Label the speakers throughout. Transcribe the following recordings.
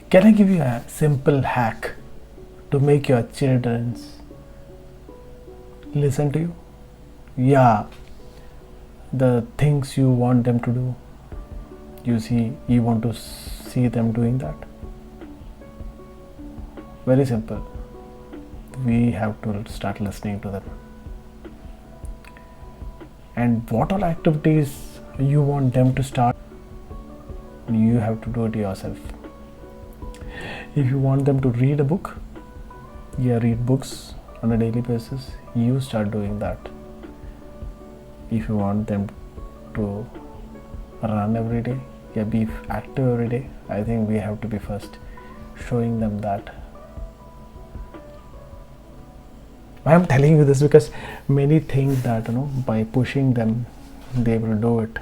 Speaker 1: Can I give you a simple hack to make your children listen to you? Yeah, the things you want them to do, you want to see them doing that. Very simple. We have to start listening to them. And what all activities you want them to start, you have to do it yourself. If you want them to read a book, read books on a daily basis, you start doing that. If you want them to run every day, be active every day, I think we have to be first showing them that. I am telling you this because many think that by pushing them they will do it.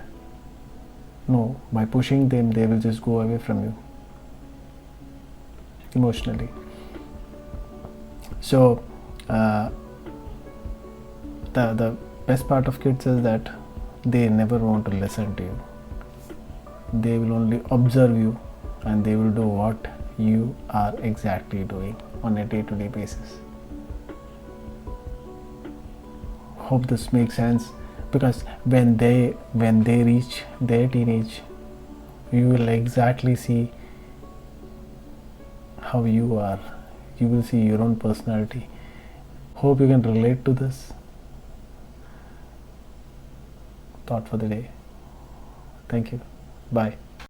Speaker 1: No, by pushing them they will just go away from you emotionally. So the best part of kids is that they never want to listen to you. They will only observe you and they will do what you are exactly doing on a day-to-day basis. Hope this makes sense, because when they reach their teenage, you will exactly see how you are. You will see your own personality. Hope you can relate to this. Thought for the day. Thank you. Bye.